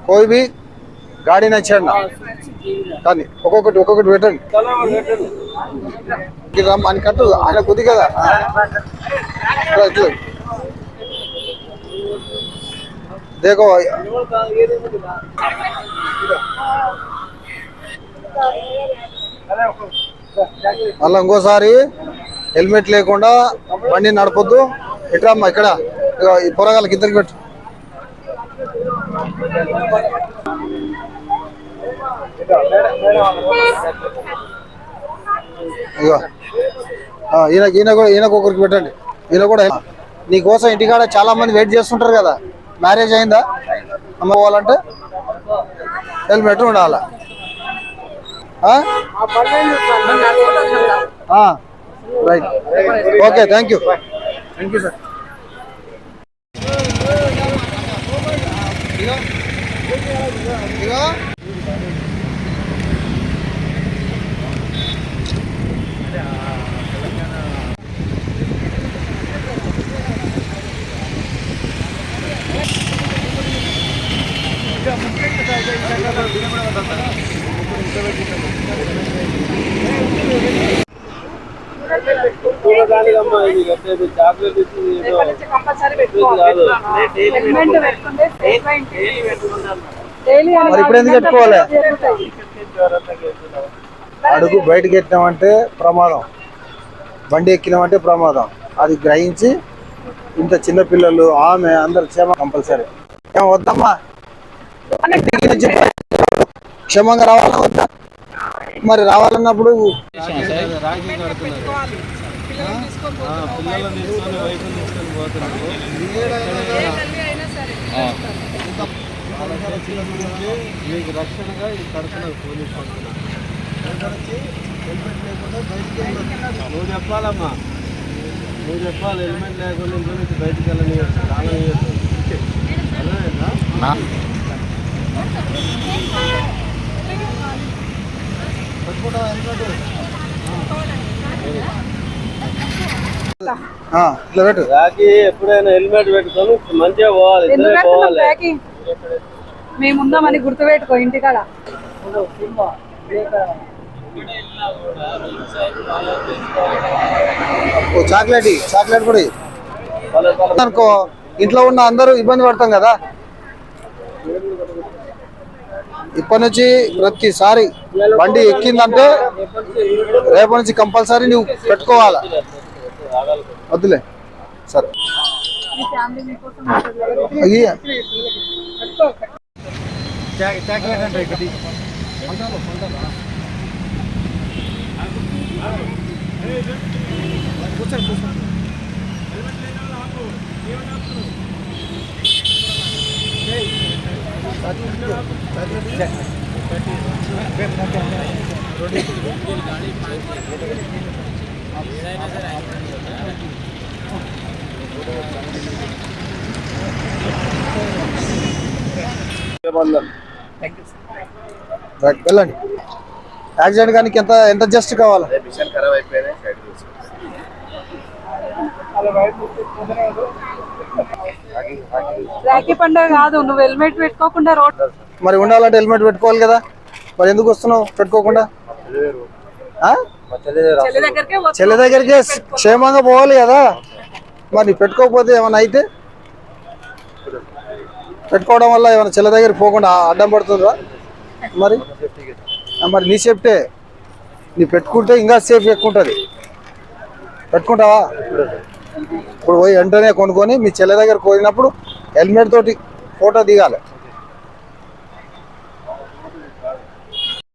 कोई भी गाड़ी नहीं छेड़ना కానీ ఒక్కొక్కటి పెట్టండి అని కట్టు ఆయన కుది కదా देखो మళ్ళీ ఇంకోసారి హెల్మెట్ లేకుండా బండి నడపొద్దు. ఇట్లా అమ్మా ఇక్కడ ఈ పొరగాళ్ళకి ఇద్దరికి పెట్టు. ఇగో ఈయనకు ఒకరికి పెట్టండి. ఈయన కూడా నీకోసం ఇంటికాడ చాలా మంది వెయిట్ చేస్తుంటారు కదా. మ్యారేజ్ అయిందా అమ్మ పోవాలంటే హెల్మెట్ ఉండాలా. Right okay thank you sir. ఇప్పుడు ఎందుకు పెట్టుకోవాలి? అడుగు బయటకు ఎక్కినామంటే ప్రమాదం, బండి ఎక్కినామంటే ప్రమాదం. అది గ్రహించి ఇంత చిన్న పిల్లలు ఆమె అందరు క్షేమ కంపల్సరీ. వద్దమ్మా క్షేమంగా రావాలా వద్దా? మరి రావాలన్నప్పుడు మీకు రక్షణగా ఇది కడుతున్నారు పోలీసు పంపుతున్నారు. నువ్వు చెప్పాలమ్మా, నువ్వు చెప్పాలి. హెల్మెట్ లేకుండా ఇంట్లో నుంచి బయటికి వెళ్ళనియచ్చు, రానియచ్చు. ఎప్పుడైనా హెల్మెట్ పెట్టుకొని మంచిగా పోవాలి. మేమున్నామని గుర్తుపెట్టుకో ఇంటికాడ. చాక్లెట్ కూడా అనుకో. ఇంట్లో ఉన్న అందరూ ఇబ్బంది పడతాం కదా. ఇప్పటి నుంచి ప్రతిసారి బండి ఎక్కిందంటే రేపటి నుంచి కంపల్సరీ నువ్వు పెట్టుకోవాలా. వద్దులే సరే. వెళ్ళండి. యాక్సిడెంట్ కానీ ఎంత జస్ట్ కావాలి? రాఖీ పండుగ కాదు, నువ్వు హెల్మెట్ పెట్టుకోకుండా రోడ్ మరి ఉండాలంటే హెల్మెట్ పెట్టుకోవాలి కదా. మరి ఎందుకు వస్తున్నావు పెట్టుకోకుండా? చెల్లి దగ్గరికి క్షేమంగా పోవాలి కదా. మరి పెట్టుకోకపోతే ఏమైనా అయితే పెట్టుకోవడం వల్ల ఏమైనా చెల్లి దగ్గరికి పోకుండా అడ్డం పడుతుందా? మరి నీ సేఫ్టీ. నీ పెట్టుకుంటే ఇంకా సేఫ్ ఎక్కువ ఉంటుంది. పెట్టుకుంటావా? ఇప్పుడు పోయి వెంటనే కొనుక్కొని మీ చెల్లి దగ్గర పోయినప్పుడు హెల్మెట్ తోటి ఫోటో దిగాలి.